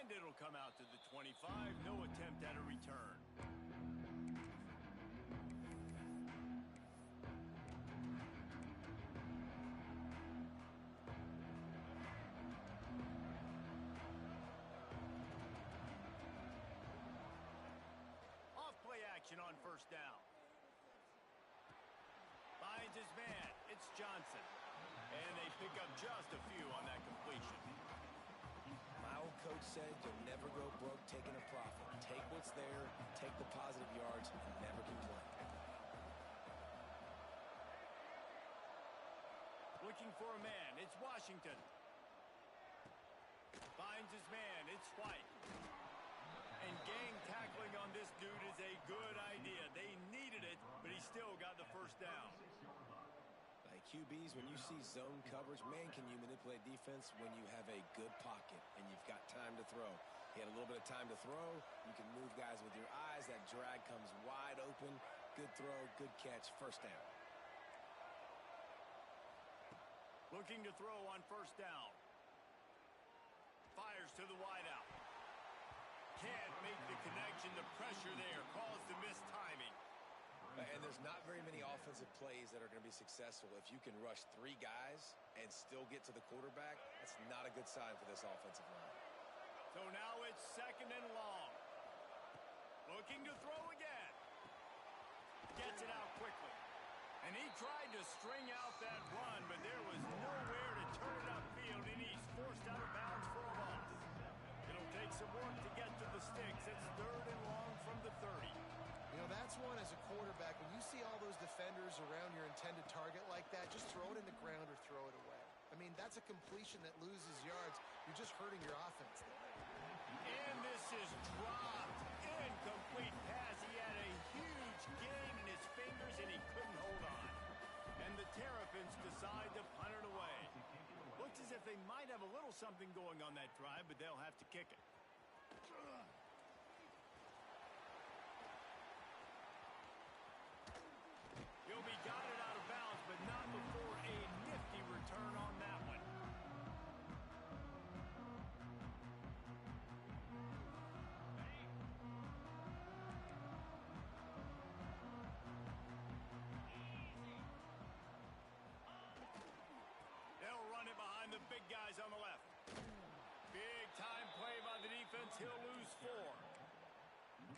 And it'll come out to the 25. No attempt at a return. Off-play action on first down. Finds his man. It's Johnson. And they pick up just a few on that completion. My old coach said you'll never go broke taking a profit. Take what's there, take the positive yards, and never complain. Looking for a man. It's Washington. Finds his man. It's White. And gang tackling on this dude is a good idea. They needed it, but he still got the first down. Like QBs, when you see zone coverage, man, can you manipulate defense when you have a good pocket and you've got time to throw. He had a little bit of time to throw. You can move guys with your eyes. That drag comes wide open. Good throw, good catch, first down. Looking to throw on first down. Fires to the wideout. Can't make the connection. The pressure there caused the missed timing. And there's not very many offensive plays that are going to be successful. If you can rush 3 guys and still get to the quarterback, that's not a good sign for this offensive line. So now it's second and long. Looking to throw again. Gets it out quickly. And he tried to string out that run, but there was nowhere to turn it upfield, and he's forced out of bounds for a loss. It'll take some work to get to the sticks. It's third and long from the 30. You know, that's one as a quarterback. When you see all those defenders around your intended target like that, just throw it in the ground or throw it away. I mean, that's a completion that loses yards. You're just hurting your offense there. And this is dropped. Incomplete pass. He had a huge gain in his fingers, and he couldn't hold on. And the Terrapins decide to punt it away. Looks as if they might have a little something going on that drive, but they'll have to kick it. He'll be guided out of bounds, but not before a nifty return on that one. They'll run it behind the big guys on the left. Big time play by the defense. He'll lose 4.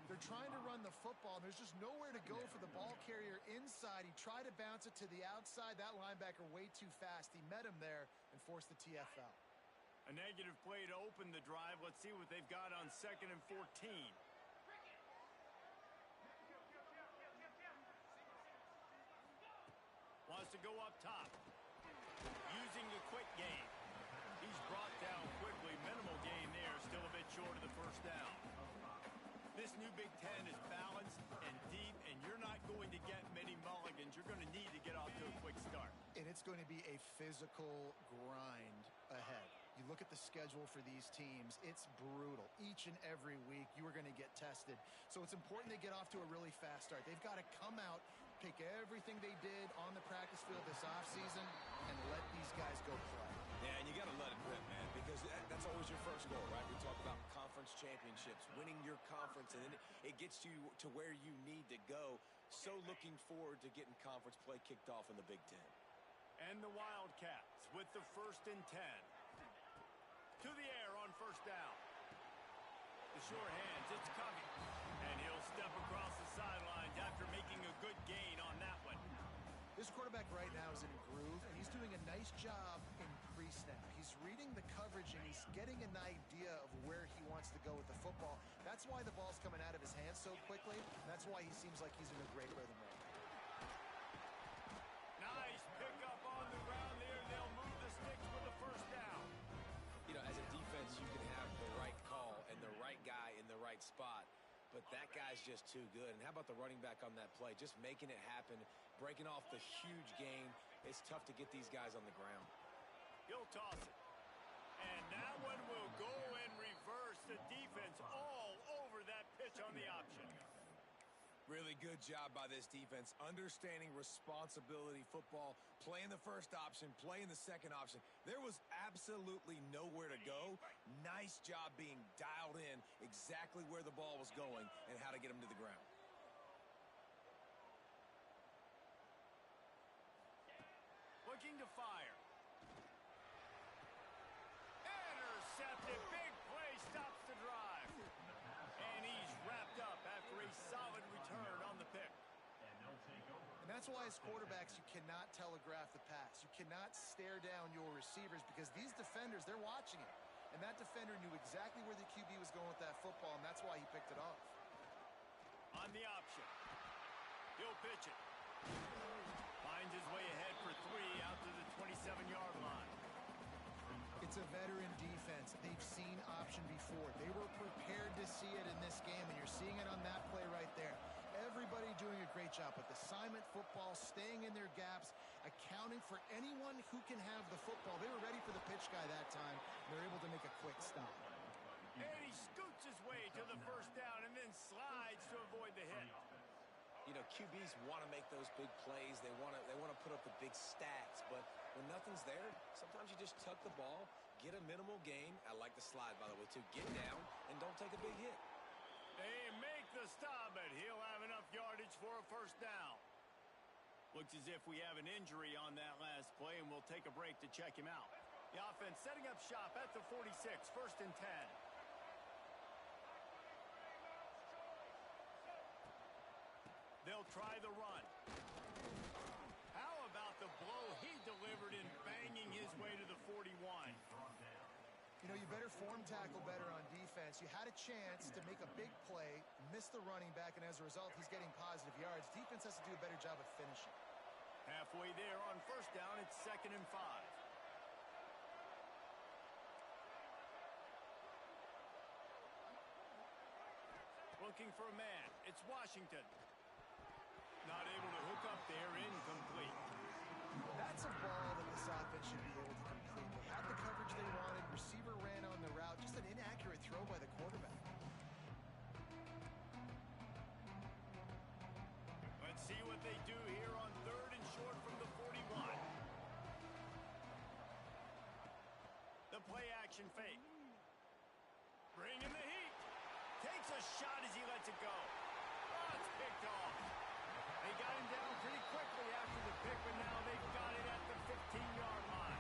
They're trying to run the football. There's just nowhere to go for the ball carrier inside. He tried to bounce it to the outside. That linebacker way too fast. He met him there and forced the TFL. A negative play to open the drive. Let's see what they've got on 2nd and 14. Wants to go up top. Using the quick game. He's brought down quickly. Minimal gain there. Still a bit short of the first down. This new Big Ten is balanced and deep, and you're not going to get many mulligans. You're going to need to get off to a quick start. And it's going to be a physical grind ahead. You look at the schedule for these teams, it's brutal. Each and every week, you are going to get tested. So it's important they get off to a really fast start. They've got to come out, take everything they did on the practice field this offseason, and let these guys go play. Yeah, and you got to let it rip, man, because that's always your first goal, right? We talk about conference championships, winning your conference, and then it gets you to where you need to go. So looking forward to getting conference play kicked off in the Big Ten. And the Wildcats with the 1st and 10. To the air on first down. The short hands, it's coming. And he'll step across the sidelines after making a good gain on that one. This quarterback right now is in a groove, and he's doing a nice job in pre-snap. He's reading the coverage, and he's getting an idea of where he wants to go with the football. That's why the ball's coming out of his hands so quickly. That's why he seems like he's in a great rhythm right now. Nice pickup on the ground there. They'll move the sticks for the first down. You know, as a defense, you can have the right call and the right guy in the right spot, but that guy's just too good. And how about the running back on that play? Just making it happen, breaking off the huge gain. It's tough to get these guys on the ground. He'll toss it. And that one will go in reverse. The defense all over that pitch on the option. Really good job by this defense, understanding responsibility football, playing the first option, playing the second option. There was absolutely nowhere to go. Nice job being dialed in exactly where the ball was going and how to get him to the ground. Looking to fire. Intercepted. Big play stops the drive. And he's wrapped up after a solid return on the pick. And that's why as quarterbacks, you cannot telegraph the pass. You cannot stare down your receivers because these defenders, they're watching it. And that defender knew exactly where the QB was going with that football, and that's why he picked it off. On the option. He'll pitch it. Finds his way ahead for 3 out to the 27-yard line. It's a veteran defense. They've seen option before. They were prepared to see it in this game, and you're seeing it on that play right there. Everybody doing a great job with assignment football, staying in their gaps, accounting for anyone who can have the football. They were ready for the pitch guy that time. They're able to make a quick stop. And he scoots his way to the first down and then slides to avoid the hit. You know, QBs want to make those big plays. They want to put up the big stats. But when nothing's there, sometimes you just tuck the ball, get a minimal gain. I like the slide, by the way, too. Get down and don't take a big hit. They make the stop, but he'll have enough yardage for a first down. Looks as if we have an injury on that last play, and we'll take a break to check him out. The offense setting up shop at the 46, 1st and 10. They'll try the run. How about the blow he delivered in banging his way to the 41? You know, you better form tackle better on defense. You had a chance to make a big play, miss the running back, and as a result, he's getting positive yards. Defense has to do a better job of finishing. Halfway there on first down, it's 2nd and 5. Looking for a man. It's Washington. Not able to hook up there, incomplete. That's a ball that this offense should be able to complete. They had the coverage they wanted. Receiver ran on the route. Just an inaccurate throw by the quarterback. Let's see what they do here on 3rd and short from the 41. The play action fake. Bringing the heat. Takes a shot as he lets it go. Oh, it's picked off. They got him down pretty quickly after the pick, but now they've got it at the 15-yard line.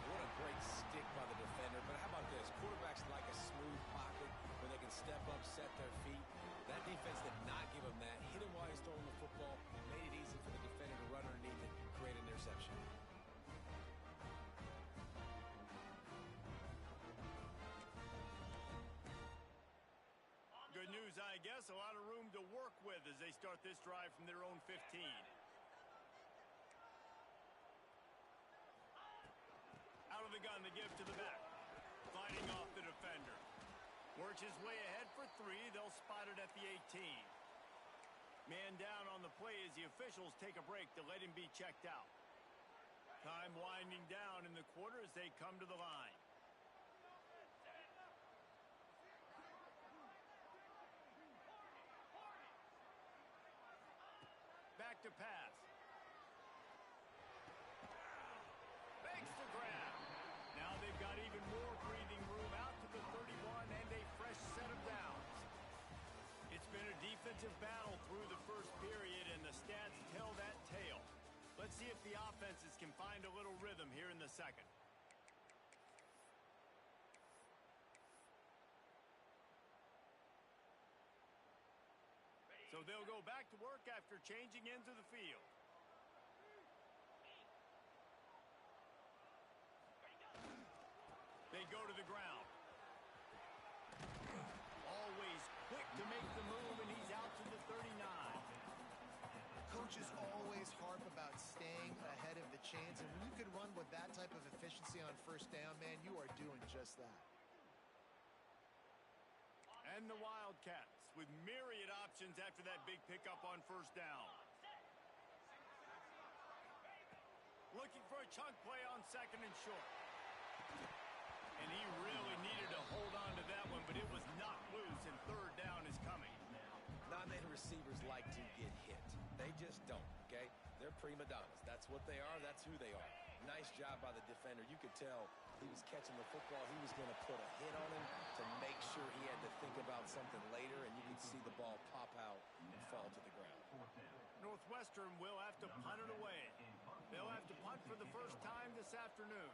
What a great stick by the defender. But how about this? Quarterbacks like a smooth pocket where they can step up, set their feet. That defense did not give him that. Hit him while he's throwing the football. Made it easy for the defender to run underneath it, create an interception. Good news, I guess. A lot of room to work with as they start this drive from their own 15. Out of the gun, the give to the back. Fighting off the defender. Works his way ahead for 3. They'll spot it at the 18. Man down on the play as the officials take a break to let him be checked out. Time winding down in the quarter as they come to the line. Back to pass. Makes the grab. Now they've got even more breathing room out to the 31 and a fresh set of downs. It's been a defensive battle through the first period, and the stats tell that tale. Let's see if the offenses can find a little rhythm here in the second. So they'll go back to work after changing into the field. They go to the ground. Always quick to make the move, and he's out to the 39. Coaches always harp about staying ahead of the chains, and when you can run with that type of efficiency on first down, man, you are doing just that. And the Wildcats with myriad options after that big pickup on first down. Looking for a chunk play on 2nd and short. And he really needed to hold on to that one, but it was knocked loose, and 3rd down is coming. Nominated just don't, okay? They're prima donnas. That's what they are. That's who they are. Nice job by the defender. You could tell he was catching the football. He was going to put a hit on him to make sure he had to think about something later, and you could see the ball pop out and fall to the ground. Northwestern will have to punt it away. They'll have to punt for the first time this afternoon.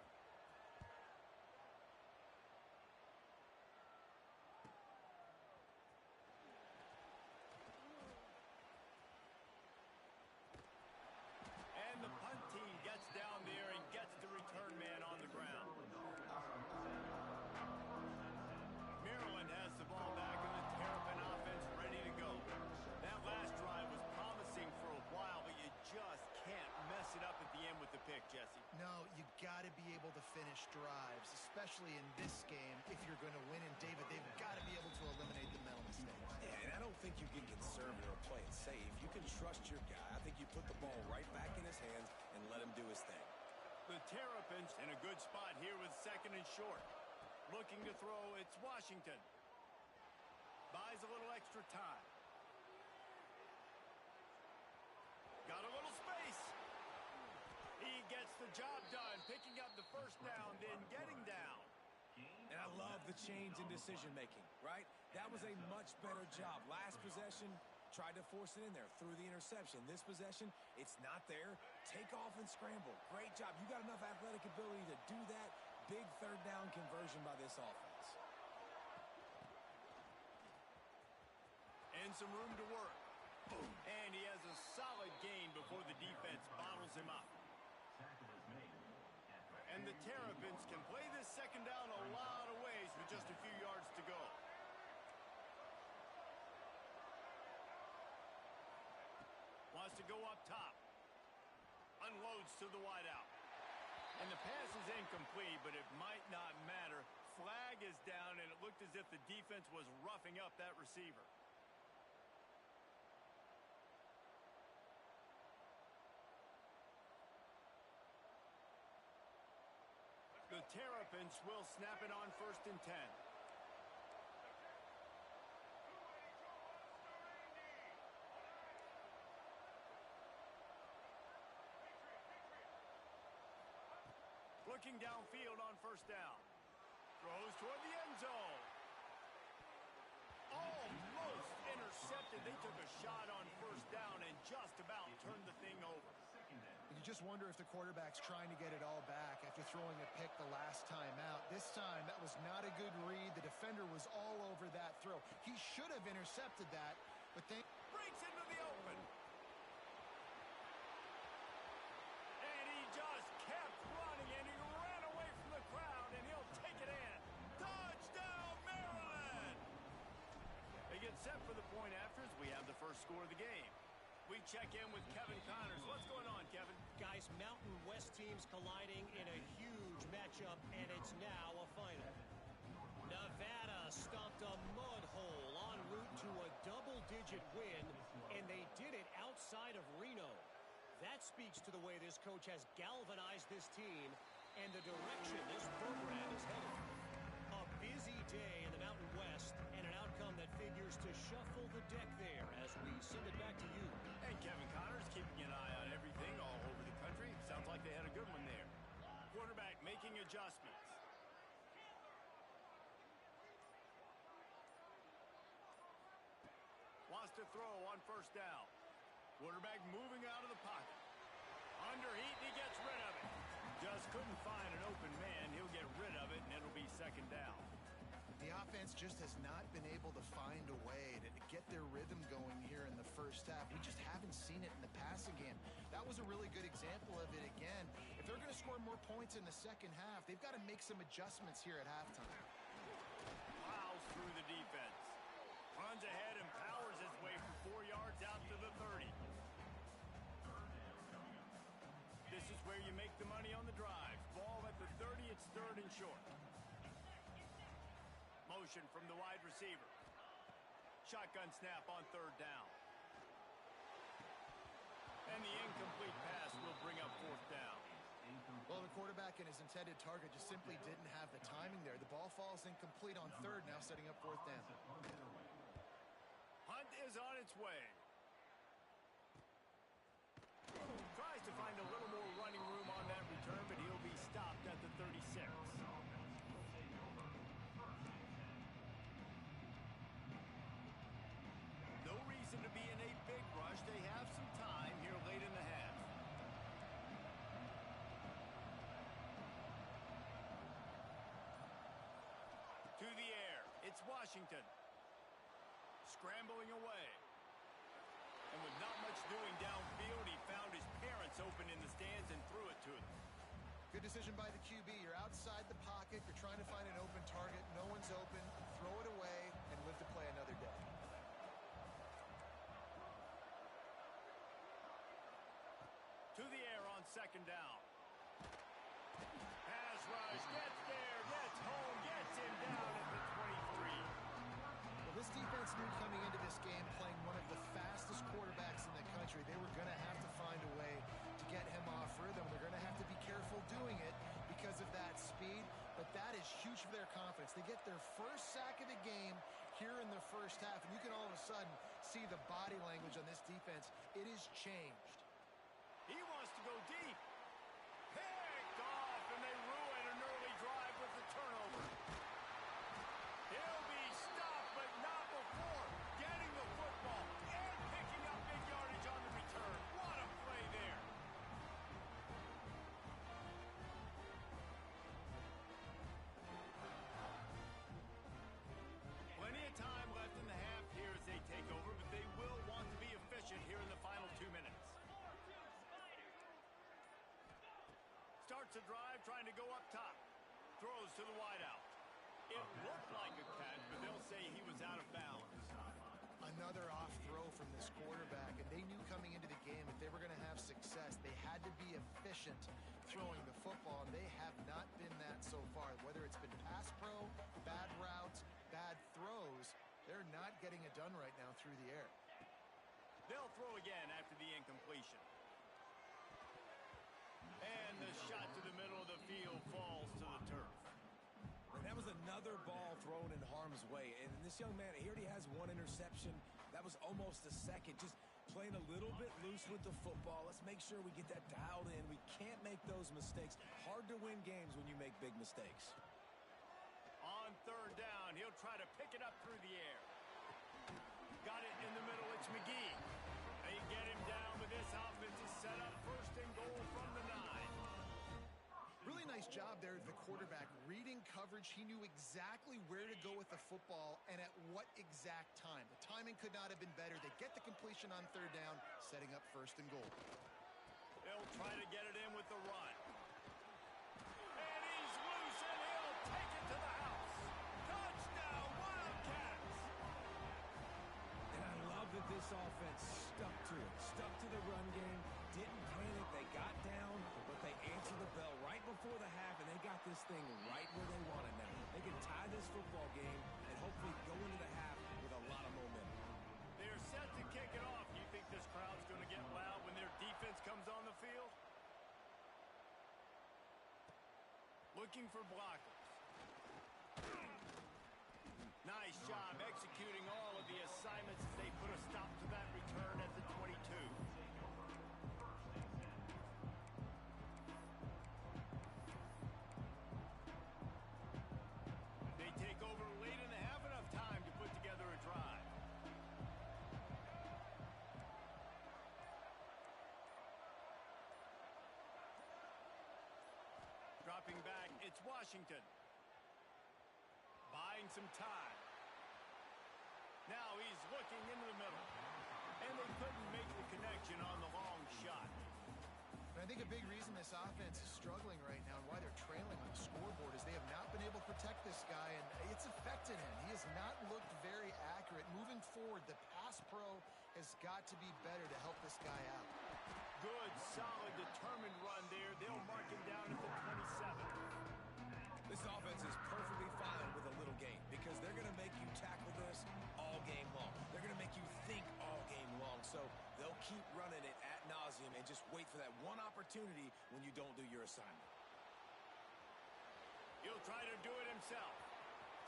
And the punt team gets down there and gets the return man on the ground. Maryland has the ball back on the Terrapin offense ready to go. That last drive was promising for a while, but you just can't mess it up at the end with the pick, Jesse. No, you got to be able to finish drives, especially in this game. If you're going to win, and David, they've got to be able to eliminate the mental mistakes. Yeah, and I don't think you get conservative or play it safe. You can trust your guy. I think you put the ball right back in his hands and let him do his thing. The Terrapins in a good spot here with second and short. Looking to throw, it's Washington. Buys a little extra time. Got a little space. He gets the job done, picking up the first down, then getting down. And I love the change in decision-making, right? That was a much better job. Last possession, tried to force it in there, threw the interception. This possession, it's not there. Take off and scramble. Great job. You got enough athletic ability to do that. Big third down conversion by this offense. And some room to work. And he has a solid gain before the defense bottles him up. And the Terrapins can play this second down a lot of ways with just a few yards to go. Wants to go up top. Unloads to the wideout. And the pass is incomplete, but it might not matter. Flag is down, and it looked as if the defense was roughing up that receiver. The Terrapins will snap it on 1st and 10. Looking downfield on 1st down. Throws toward the end zone. Almost intercepted. They took a shot on 1st down and just about turned the thing over. You just wonder if the quarterback's trying to get it all back after throwing a pick the last time out. This time, that was not a good read. The defender was all over that throw. He should have intercepted that, but then breaks into the open. And he just kept running, and he ran away from the crowd, and he'll take it in. Touchdown, Maryland! They get set for the point after as we have the first score of the game. We check in with Kevin Connors. What's going on, Kevin? Guys, Mountain West teams colliding in a huge matchup, and it's now a final. Nevada stomped a mud hole en route to a double-digit win, and they did it outside of Reno. That speaks to the way this coach has galvanized this team and the direction this program is headed. A busy day in the Mountain West, and an outcome that figures to shuffle the deck there as we send it back to you. And Kevin Connors keeping an eye on everything all over the country. Sounds like they had a good one there. Quarterback making adjustments. Wants to throw on 1st down. Quarterback moving out of the pocket. Under heat, and he gets rid of it. Just couldn't find an open man. He'll get rid of it, and it'll be 2nd down. the offense just has not been able to find a way to get their rhythm going here in the first half. We just haven't seen it in the passing game. That was a really good example of it again. If they're going to score more points in the second half, they've got to make some adjustments here at halftime. Plows through the defense. Runs ahead and powers his way for 4 yards out to the 30. This is where you make the money on the drive. Ball at the 30, it's 3rd and short. Motion from the wide receiver. Shotgun snap on 3rd down. And the incomplete pass will bring up 4th down. Well, the quarterback and his intended target just simply didn't have the timing there. The ball falls incomplete on 3rd, now setting up 4th down. Hunt is on its way. It's Washington. Scrambling away. And with not much doing downfield, he found his parents open in the stands and threw it to them. Good decision by the QB. You're outside the pocket. You're trying to find an open target. No one's open. Throw it away and live to play another day. To the air on second down. Pass rush, gets there, gets home, gets him down at the 23. Well, this defense knew coming into this game, playing one of the fastest quarterbacks in the country, they were going to have to find a way to get him off rhythm. They're going to have to be careful doing it because of that speed, but that is huge for their confidence. They get their first sack of the game here in the first half, and you can all of a sudden see the body language on this defense. It is changed. He wants to go deep. Picked off, and they ruin an early drive with the turnover. He'll be stopped, but not before getting the football and picking up big yardage on the return. What a play there. Plenty of time left in the half here as they take over, but they will want to be efficient here in the final 2 minutes. Starts a drive trying to go up top. Throws to the wideout. It looked like a catch, but they'll say he was out of bounds. Another off throw from this quarterback, and they knew coming into the game if they were going to have success, they had to be efficient throwing the football, and they have not been that so far. Whether it's been pass pro, bad routes, bad throws, they're not getting it done right now through the air. They'll throw again after the incompletion. And the shot to the middle of the field falls to the turf. And that was another ball thrown in harm's way. And this young man, he already has one interception. That was almost a second. Just playing a little bit loose with the football. Let's make sure we get that dialed in. We can't make those mistakes. Hard to win games when you make big mistakes. On third down, he'll try to pick it up through the air. Got it in the middle. It's McGee. They get him down, but this offense is set up first and goal from the 9. Really nice job there, the quarterback. Reading coverage, he knew exactly where to go with the football and at what exact time. The timing could not have been better. They get the completion on third down, setting up first and goal. They'll try to get it in with the run. And he's loose, and he'll take it to the house. Touchdown, Wildcats! And I love that this offense stuck to it. Stuck to the run game. Didn't panic. They got down, but they answered the bell right before the half, and they got this thing right where they want it now. They can tie this football game and hopefully go into the half with a lot of momentum. They're set to kick it off. You think this crowd's going to get loud when their defense comes on the field? Looking for blockers. Nice job executing all of the assignments as they put a stop to that return at the 22. They take over late in the half, enough time to put together a drive. Dropping back, it's Washington. Buying some time. Now he's looking into the middle. And they couldn't make the connection on the long shot. And I think a big reason this offense is struggling right now and why they're trailing on the scoreboard is they have not been able to protect this guy, and it's affected him. He has not looked very accurate. Moving forward, the pass pro has got to be better to help this guy out. Good, solid, determined run there. They'll mark him down at the 27. This offense is perfectly fine with a little game because they're going to make you tackle this all game long. They're going to make you think all game long. So they'll keep running it ad nauseum and just wait for that one opportunity when you don't do your assignment. He'll try to do it himself.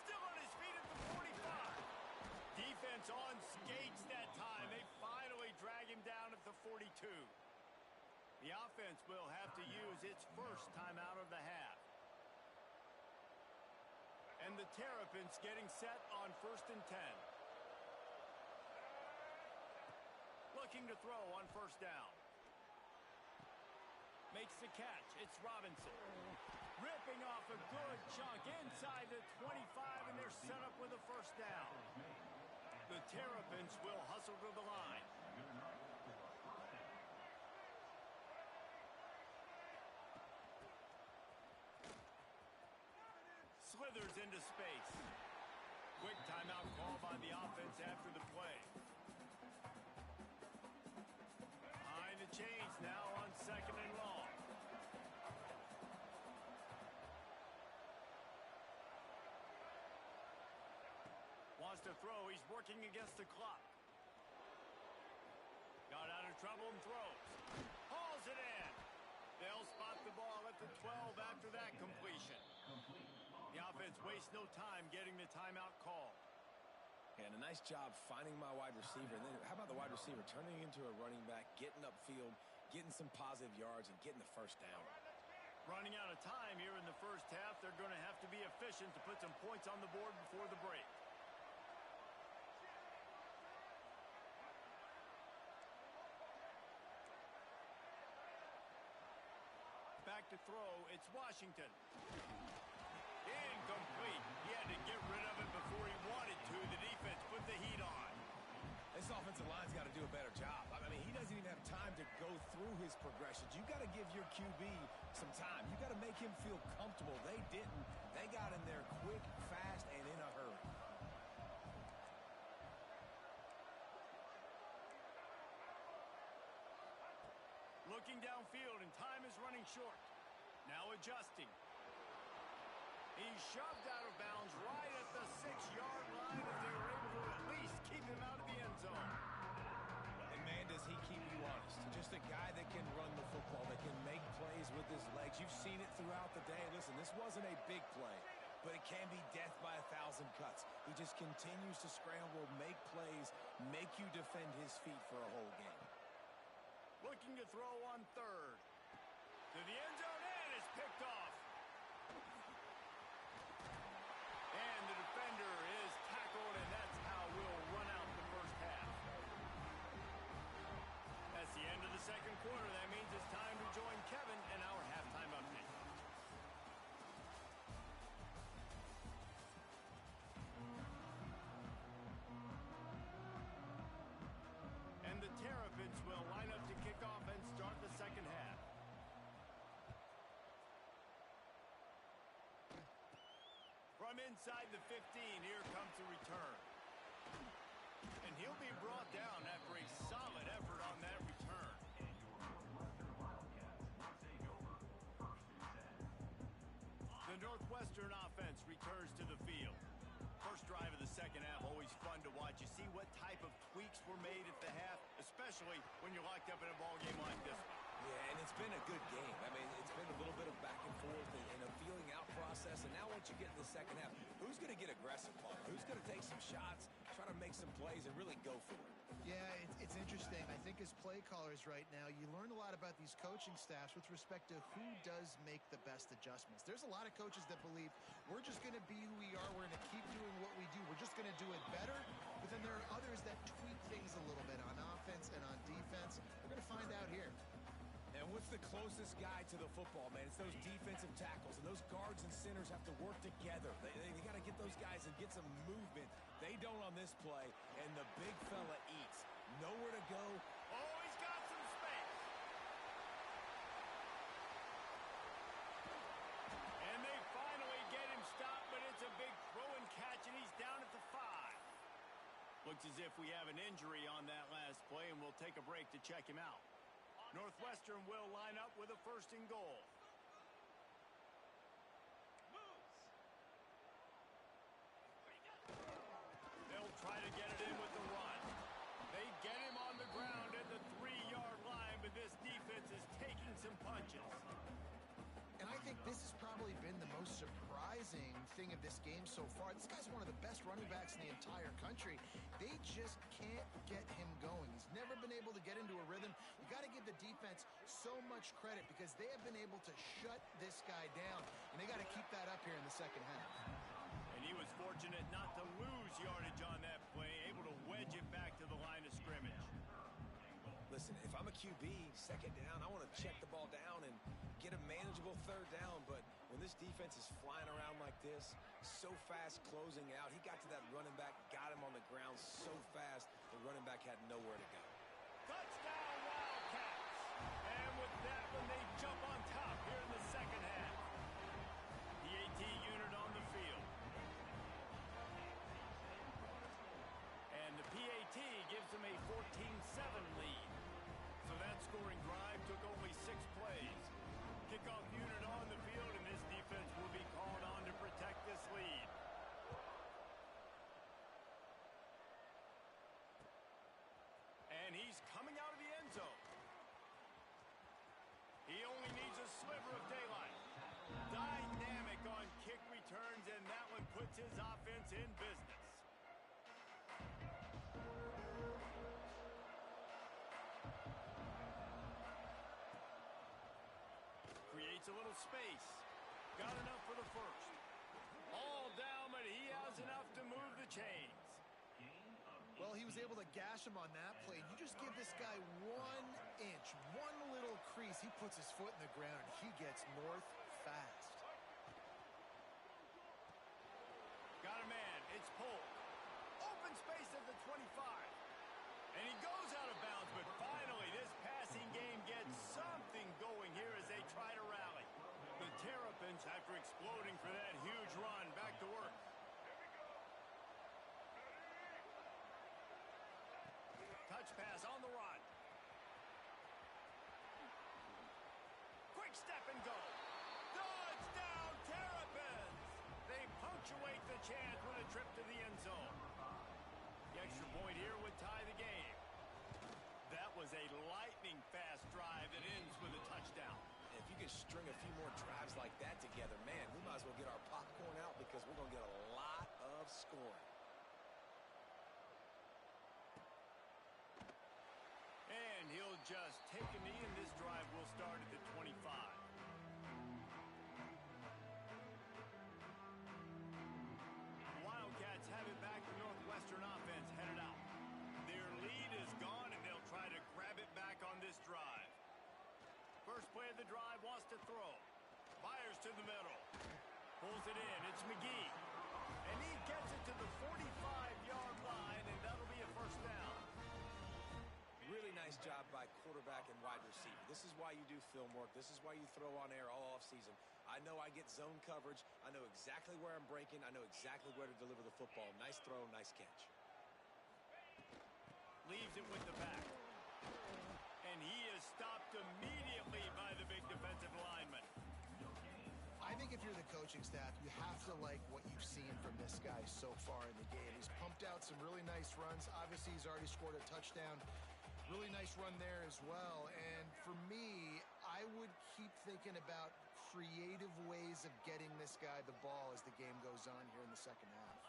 Still on his feet at the 45. Defense on skates that time. They finally drag him down at the 42. The offense will have to use its first time out of the half. And the Terrapins getting set on 1st and 10. Looking to throw on 1st down. Makes the catch. It's Robinson. Ripping off a good chunk inside the 25, and they're set up with a first down. The Terrapins will hustle to the line. Slithers into space. Quick timeout call by the offense after the play. Behind the chains now on 2nd and long. Wants to throw. He's working against the clock. Got out of trouble and throws. Hauls it in. They'll spot the ball at the 12 after that completion. The offense wastes no time getting the timeout call. And a nice job finding my wide receiver. And then how about the wide receiver turning into a running back, getting upfield, getting some positive yards, and getting the first down. Running out of time here in the first half. They're going to have to be efficient to put some points on the board before the break. Back to throw. It's Washington. Incomplete. He had to get rid of it before he wanted to. The defense put the heat on. This offensive line's got to do a better job. I mean, he doesn't even have time to go through his progressions. You got to give your QB some time. You got to make him feel comfortable. They didn't. They got in there quick, fast, and in a hurry. Looking downfield, and time is running short. Now adjusting. He's shoved out of bounds right at the 6-yard line, if they were able to at least keep him out of the end zone. And man, does he keep you honest. Just a guy that can run the football, that can make plays with his legs. You've seen it throughout the day. Listen, this wasn't a big play, but it can be death by 1,000 cuts. He just continues to scramble, make plays, make you defend his feet for a whole game. Looking to throw on 3rd. To the end zone, and it's picked off. And the defender is tackled, and that's how we'll run out the first half. That's the end of the second quarter. That means it's time to join Kevin in our halftime update. And the Terrapins will line up to kick off and start the second half. From inside the 15, here comes the return. And he'll be brought down after a solid effort on that return. The Northwestern offense returns to the field. First drive of the second half, always fun to watch. You see what type of tweaks were made at the half, especially when you're locked up in a ball game like this one. Yeah, and it's been a good game. I mean, it's been a little bit of back and forth and a feeling out process. And now once you get in the second half, who's going to get aggressive, Paul? Who's going to take some shots, try to make some plays, and really go for it? Yeah, it's interesting. I think as play callers right now, you learn a lot about these coaching staffs with respect to who does make the best adjustments. There's a lot of coaches that believe we're just going to be who we are. We're going to keep doing what we do. We're just going to do it better. But then there are others that tweak things a little bit on offense and on defense. We're going to find out here. And what's the closest guy to the football, man? It's those defensive tackles, and those guards and centers have to work together. They got to get those guys and get some movement. They don't on this play, and the big fella eats. Nowhere to go. Oh, he's got some space. And they finally get him stopped, but it's a big throw and catch, and he's down at the 5. Looks as if we have an injury on that last play, and we'll take a break to check him out. Northwestern will line up with a 1st and goal. They'll try to get it in with the run. They get him on the ground at the 3-yard line, but this defense is taking some punches. And I think this has probably been the most surprising thing of this game so far. This guy's one of the best running backs in the entire country. They just can't get him going. He's never been able to get into a rhythm. You got to give the defense so much credit because they have been able to shut this guy down, and they got to keep that up here in the second half. And he was fortunate not to lose yardage on that play, able to wedge it back to the line of scrimmage. Listen, if I'm a QB, second down, I want to check the ball down and get a manageable third down, but when this defense is flying around like this, so fast closing out, he got to that running back, got him on the ground so fast, the running back had nowhere to go. Touchdown, Wildcats! And with that one, they jump on top here in the second half. The AT unit on the field. And the PAT gives them a 14-7 lead. So that scoring drive took only 6 plays. Kickoff unit on the field, and this defense will be called on to protect this lead. And he's coming out of the end zone. He only needs a sliver of daylight. Dynamic on kick returns, and that one puts his offense in business. Creates a little space. Got enough for the first. All down, but he has enough to move the chains. Well, he was able to gash him on that play. You just give this guy 1 inch, one little crease. He puts his foot in the ground, and he gets north fast. Got a man. It's Polk. Open space at the 25. And he goes out of bounds, but finally this passing game gets something going here as they try to rally. The Terrapins, after exploding for that huge run, back to work. Touch pass on the run. Quick step and go. Touchdown, Terrapins! They punctuate the chance with a trip to the end zone. The extra point here would tie the game. That was a lightning-fast drive that ends with a touchdown. And if you can string a few more drives like that together, man, we might as well get our popcorn out because we're going to get a lot of scoring. And he'll just take a knee, and this drive will start at the 25. Wildcats have it back. The Northwestern offense headed out. Their lead is gone, and they'll try to grab it back on this drive. First play of the drive, wants to throw. Fires to the middle. Pulls it in. It's McGee. And he gets it to the 45-yard line, and that'll be a first down. Really nice job by quarterback and wide receiver. This is why you do film work. This is why you throw on air all offseason. I know I get zone coverage. I know exactly where I'm breaking. I know exactly where to deliver the football. Nice throw, nice catch. Leaves it with the back. And he is stopped immediately by the big defensive lineman. I think if you're the coaching staff, you have to like what you've seen from this guy so far in the game. He's pumped out some really nice runs. Obviously, he's already scored a touchdown. Really nice run there as well. And for me, I would keep thinking about creative ways of getting this guy the ball as the game goes on here in the second half.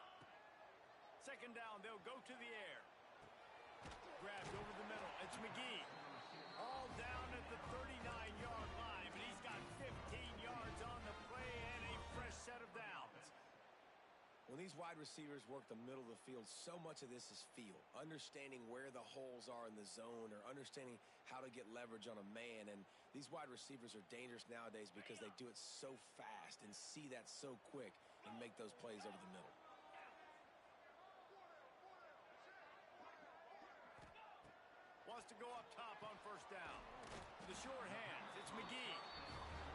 Second down, they'll go to the air. Grabbed over the middle. It's McGee. All down at the 39-yard line, but he's got 15 yards on the play and a fresh set of downs. When these wide receivers work the middle of the field, so much of this is feel. Understanding where the holes are in the zone or understanding how to get leverage on a man. And these wide receivers are dangerous nowadays because they do it so fast and see that so quick and make those plays over the middle. Wants to go up top on first down. The short hands. It's McGee.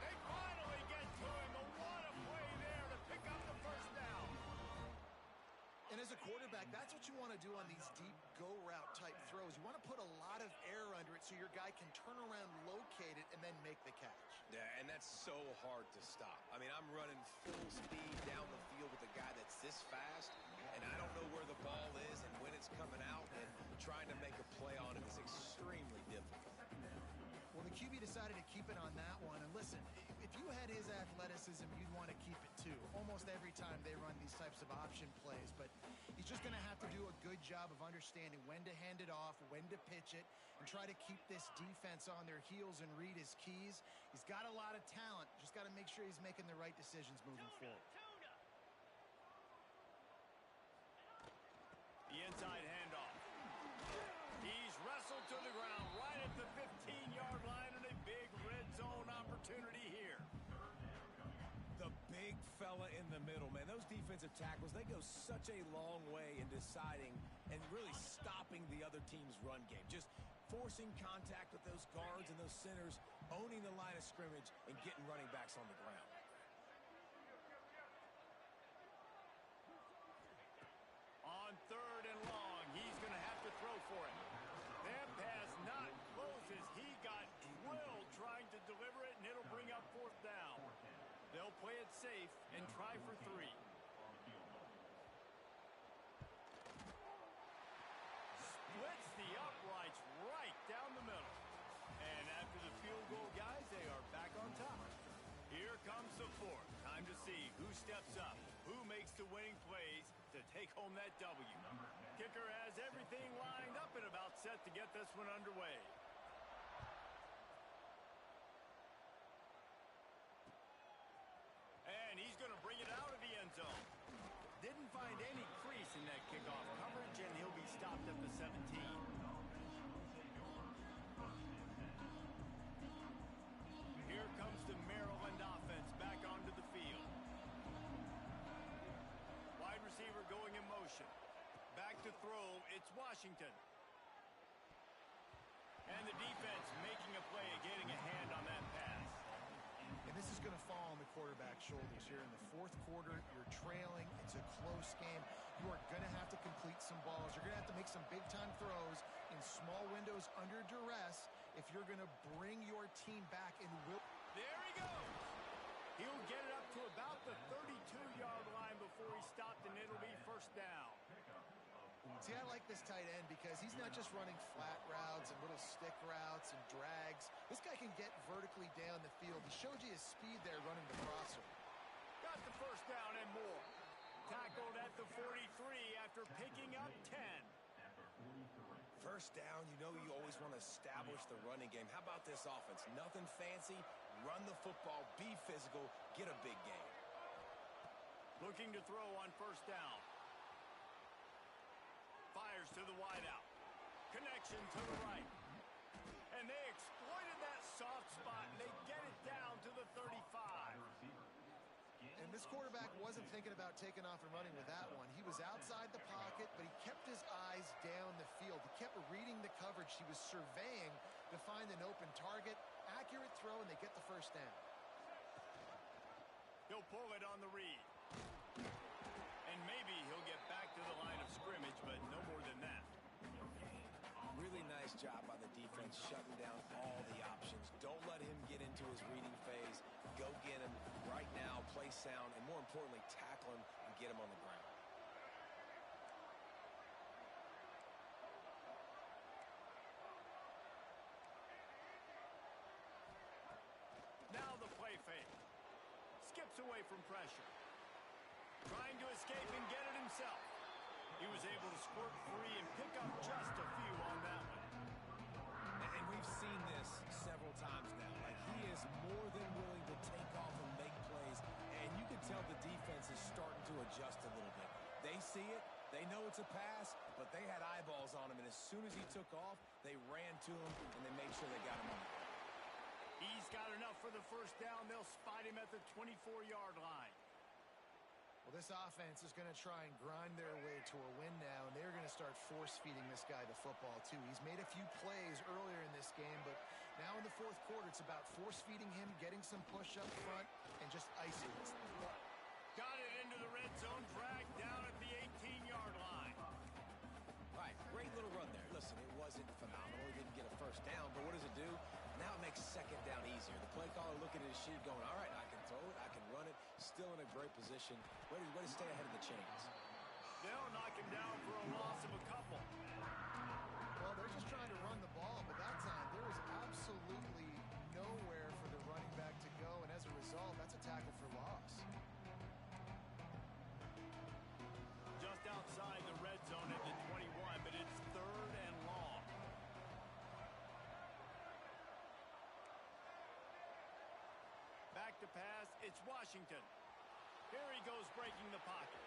They finally get to him. But what a play there to pick up the first down. And as a quarterback, that's what you want to do on these deep go-route type throws. You want to put a lot of air under it so your guy can turn around, locate it, and then make the catch. Yeah, and that's so hard to stop. I mean, I'm running full speed down the field with a guy that's this fast, and I don't know where the ball is and when it's coming out, and trying to make a play on it is extremely difficult. Well, the QB decided to keep it on that one. And listen, if you had his athleticism, you'd want to keep it too. Almost every time they run these types of option plays. But he's just going to have to do a good job of understanding when to hand it off, when to pitch it, and try to keep this defense on their heels and read his keys. He's got a lot of talent. Just got to make sure he's making the right decisions moving forward. The inside handoff. He's wrestled to the ground right at the 15. fella in the middle, man. Those defensive tackles, they go such a long way in deciding and really stopping the other team's run game. Just forcing contact with those guards and those centers, owning the line of scrimmage, and getting running backs on the ground. On 3rd and long, he's going to have to throw for it. That pass not close as he got drilled trying to deliver it, and it'll bring up 4th down. They'll play it safe and try for 3. Splits the uprights right down the middle. And after the field goal, guys, they are back on top. Here comes the 4th. Time to see who steps up, who makes the winning plays to take home that W. Kicker has everything lined up and about set to get this one underway. And he's going to bring it out of the end zone. Didn't find any crease in that kickoff coverage, and he'll be stopped at the 17. Here comes the Maryland offense back onto the field. Wide receiver going in motion. Back to throw, it's Washington. And the defense making a play, getting a hand on that pass. And this is going to fall on the quarterback's shoulders here in the 4th quarter. You're trailing. It's a close game. You are going to have to complete some balls. You're going to have to make some big-time throws in small windows under duress if you're going to bring your team back and will. There he goes. He'll get it up to about the 32-yard line before he's stopped, and it'll be 1st down. See, I like this tight end because he's not just running flat routes and little stick routes and drags. This guy can get vertically down the field. He showed you his speed there running the crosser. Got the 1st down and more. Tackled at the 43 after picking up 10. 1st down, you know you always want to establish the running game. How about this offense? Nothing fancy. Run the football, be physical, get a big game. Looking to throw on 1st down. Fires to the wideout. Connection to the right. And they exploited that soft spot, and they get it down to the 35. And this quarterback wasn't thinking about taking off and running with that one. He was outside the pocket, but he kept his eyes down the field. He kept reading the coverage. He was surveying to find an open target. Accurate throw, and they get the 1st down. He'll pull it on the read. And maybe he'll get back to the line of scrimmage, but no more than that. Really nice job by the defense shutting down all the options. Don't let him get into his reading phase. Go get him right now, play sound, and more importantly, tackle him and get him on the ground. Now the play fake. Skips away from pressure. Trying to escape and get it himself. He was able to squirt free and pick up just a few on that one. And we've seen this several times now. Like, he is more than willing to take off and make plays, and you can tell the defense is starting to adjust a little bit. They see it, they know it's a pass, but they had eyeballs on him, and as soon as he took off, they ran to him, and they made sure they got him on the ground. He's got enough for the 1st down. They'll spot him at the 24-yard line. Well, this offense is going to try and grind their way to a win now, and they're going to start force-feeding this guy the football, too. He's made a few plays earlier in this game, but now in the 4th quarter, it's about force-feeding him, getting some push up front, and just icing this thing. Got it into the red zone, dragged down at the 18-yard line. All right, great little run there. Listen, it wasn't phenomenal. He didn't get a 1st down, but what does it do? Now it makes 2nd down easier. The play caller looking at his sheet going, all right, I can throw it, I can run it, still in a great position, ready to stay ahead of the chains. They'll knock him down for a loss of a couple. Well, they're just trying to run the ball, but that time there was absolutely nowhere for the running back to go, and as a result, that's a tackle for loss. Just outside the red zone at the 21, but it's 3rd and long. Back to pass, it's Washington. Here he goes breaking the pocket.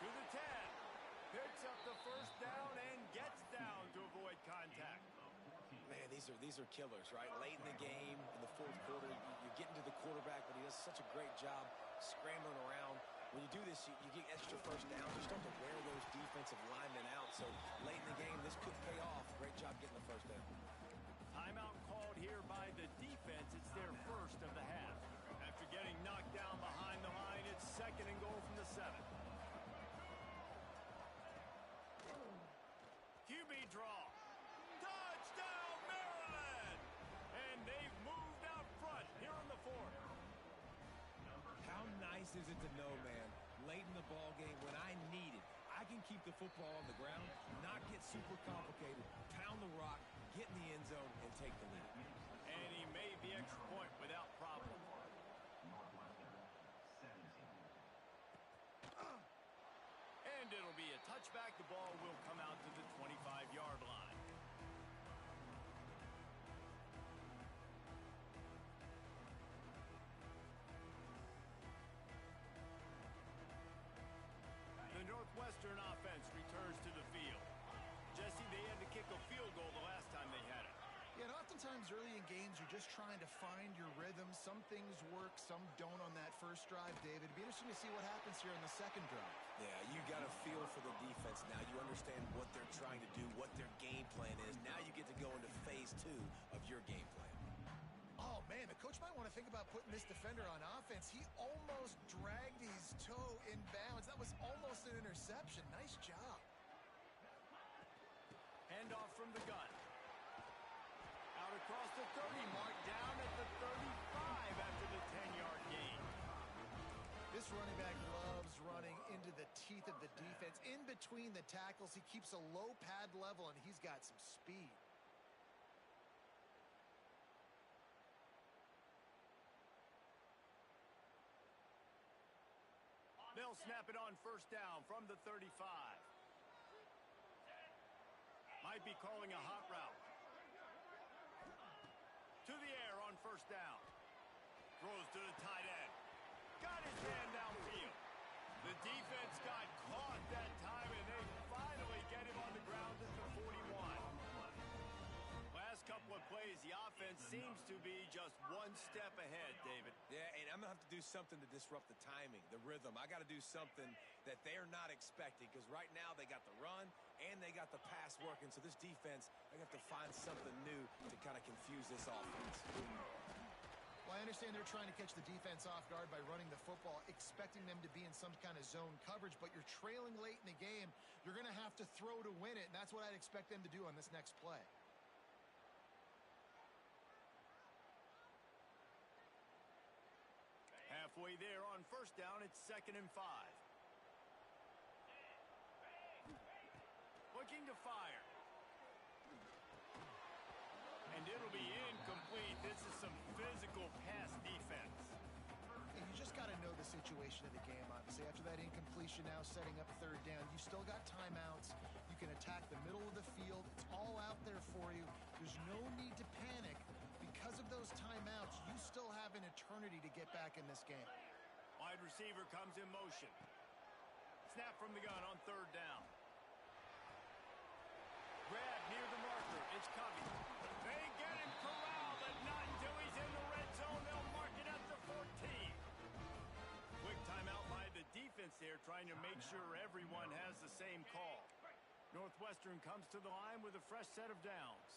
To the 10. Picks up the 1st down and gets down to avoid contact. Man, these are killers, right? Late in the game, in the 4th quarter, you're getting to the quarterback, but he does such a great job scrambling around. When you do this, you get extra first downs. You start to wear those defensive linemen out. So late in the game, this could pay off. Great job getting the first down. Timeout called here by the defense. It's their first of the half. After getting knocked down behind the line, it's 2nd and goal from the 7. QB draw. Touchdown, Maryland! And they've moved out front here in the 4th. How nice is it to know, man, late in the ball game when I need it, I can keep the football on the ground, not get super complicated, pound the rock, get in the end zone, and take the lead. And he made the extra point without problem. And it'll be a touchback. The ball will come out to the 25-yard line. The Northwestern offense returns to the field. Jesse, they had to kick a field goal the last time they had it. Yeah, and oftentimes early in games, you're just trying to find your rhythm. Some things work, some don't on that first drive, David. It'd be interesting to see what happens here in the second drive. Yeah, you got a feel for the defense now. You understand what they're trying to do, what their game plan is. Now you get to go into phase 2 of your game plan. Oh, man, the coach might want to think about putting this defender on offense. He almost dragged his toe in bounds. That was almost an interception. Nice job. Handoff from the gun. Out across the 30 mark, down at the 35 after the 10-yard gain. This running back loves running into the teeth of the defense. In between the tackles, he keeps a low pad level, and he's got some speed. They'll snap it on first down from the 35. Might be calling a hot route. To the air on first down. Throws to the tight end. Got his man downfield. The defense got caught that time, and they finally get him on the ground at the 41. Last couple of plays, the offense seems to be just one step ahead, David. Yeah, and I'm going to have to do something to disrupt the timing, the rhythm. I got to do something that they're not expecting, because right now they got the run and they got the pass working. So this defense, they have to find something new to kind of confuse this offense. Well, I understand they're trying to catch the defense off guard by running the football, expecting them to be in some kind of zone coverage, but you're trailing late in the game. You're going to have to throw to win it, and that's what I'd expect them to do on this next play. Halfway there on first down, it's 2nd and 5. Looking to fire. And it'll be incomplete. This is some physical pass defense. And you just got to know the situation of the game, obviously. After that incompletion, now setting up 3rd down. You still got timeouts. You can attack the middle of the field. It's all out there for you. There's no need to panic. Because of those timeouts, you still have an eternity to get back in this game. Wide receiver comes in motion. Snap from the gun on 3rd down. Grab near the marker. It's Covey. They get him corralled, but not until he's in the red zone. They'll mark it at the 14. Quick timeout by the defense there, trying to make sure everyone has the same call. Northwestern comes to the line with a fresh set of downs.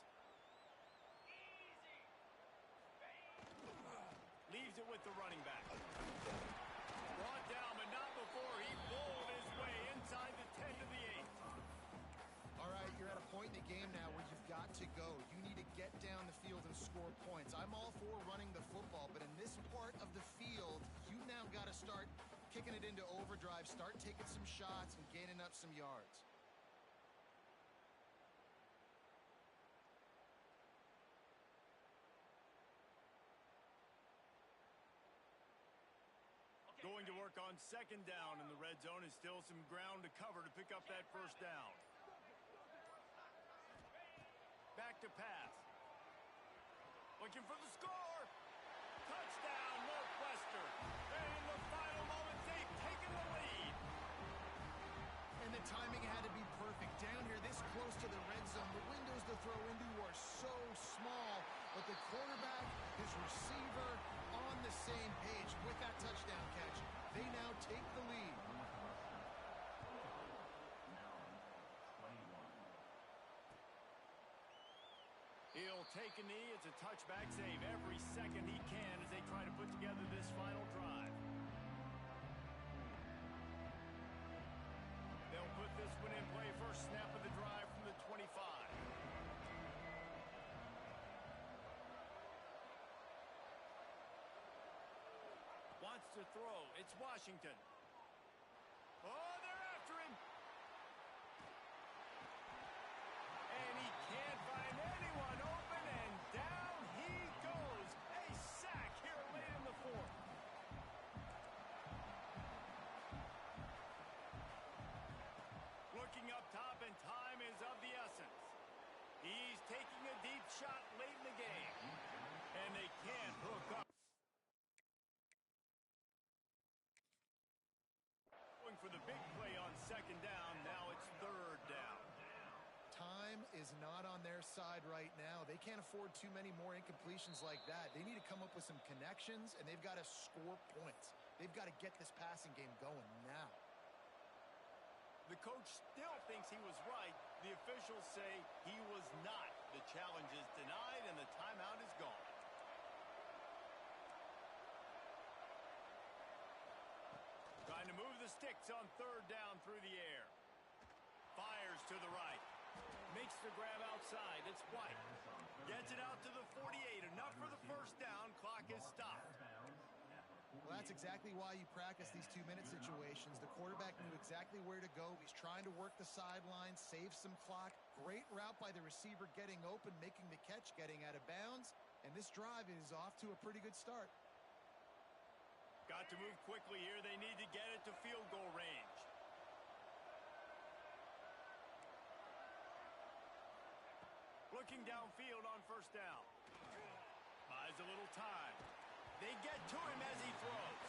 Leaves it with the running back. Brought down, but not before he bowled his way inside the 10 to the 8. All right, you're at a point in the game now where you've got to go. You need to get down the field and score points. I'm all for running the football, but in this part of the field, you now got to start kicking it into overdrive, start taking some shots and gaining up some yards. Going to work on 2nd down in the red zone, is still some ground to cover to pick up that first down. Back to pass. Looking for the score. Touchdown, Northwestern. And in the final moments, they've taken the lead. And the timing had to be perfect. Down here, this close to the red zone, the windows to throw into are so small, but the quarterback, his receiver, on the same page with that touchdown catch. take a knee. It's a touchback save every second he can as they try to put together this final drive. They'll put this one in play. First snap of the drive from the 25. Wants to throw. It's Washington. Oh, they're after him. And he can't find anyone open, and down he goes. A sack here late in the fourth. Looking up top, and time is of the essence. He's taking a deep shot late in the game, and they can't hook up. Going for the big play on second down. Now it's third down. Time is not on their side right now. They can't afford too many more incompletions like that. They need to come up with some connections, and they've got to score points. They've got to get this passing game going now. The coach still thinks he was right. The officials say he was not. The challenge is denied, and the timeout is gone. Trying to move the sticks on third down through the air. Fires to the right. Makes the grab outside. It's White. Gets it out to the 48. Enough for the first down. Clock is stopped. Well, that's exactly why you practice these 2-minute situations. The quarterback knew exactly where to go. He's trying to work the sideline, save some clock. Great route by the receiver getting open, making the catch, getting out of bounds. And this drive is off to a pretty good start. Got to move quickly here. They need to get it to field goal range. Looking downfield on first down. Buys a little time. They get to him as he throws.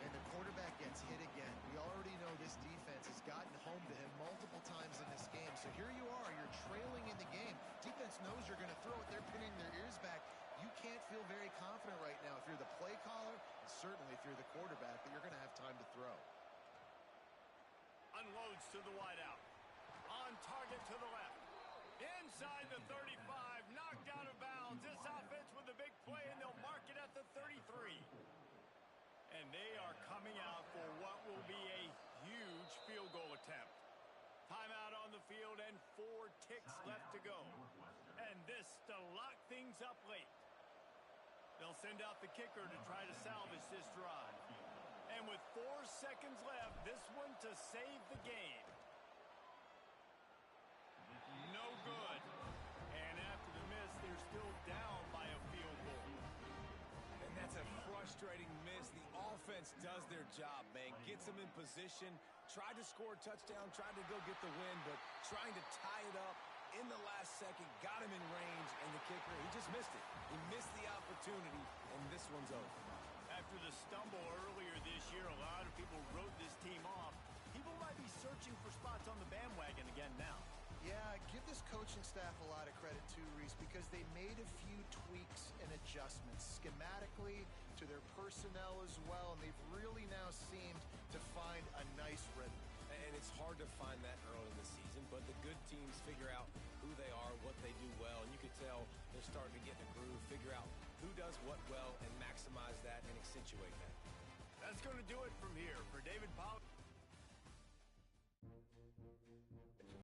And the quarterback gets hit again. We already know this defense has gotten home to him multiple times in this game. So here you are. You're trailing in the game. Defense knows you're going to throw it. They're pinning their ears back. You can't feel very confident right now if you're the play caller, and certainly if you're the quarterback, that you're going to have time to throw. Unloads to the wideout. On target to the left. Inside the 35. Knocked out of bounds. This offense with a big play, and they'll mark it at the 33. And they are coming out for what will be a huge field goal attempt. Timeout on the field and 4 ticks left to go. And this to lock things up late. They'll send out the kicker to try to salvage this drive. And with 4 seconds left, this one to save the game. No good. And after the miss, they're still down by a field goal. And that's a frustrating miss. The offense does their job, man. Gets them in position, tried to score a touchdown, tried to go get the win, but trying to tie it up in the last second, got him in range, and the kicker, he just missed it. He missed the opportunity, and this one's over. After the stumble earlier this year, a lot of people wrote this team off. People might be searching for spots on the bandwagon again now. Yeah, give this coaching staff a lot of credit too, Reese, because they made a few tweaks and adjustments schematically to their personnel as well, and they've really now seemed to find a nice rhythm. And it's hard to find that early in the season, but the good teams figure out who they are, what they do well, and you can tell they're starting to get in a groove, figure out who does what well, and maximize that and accentuate that. That's going to do it from here. For David Powell.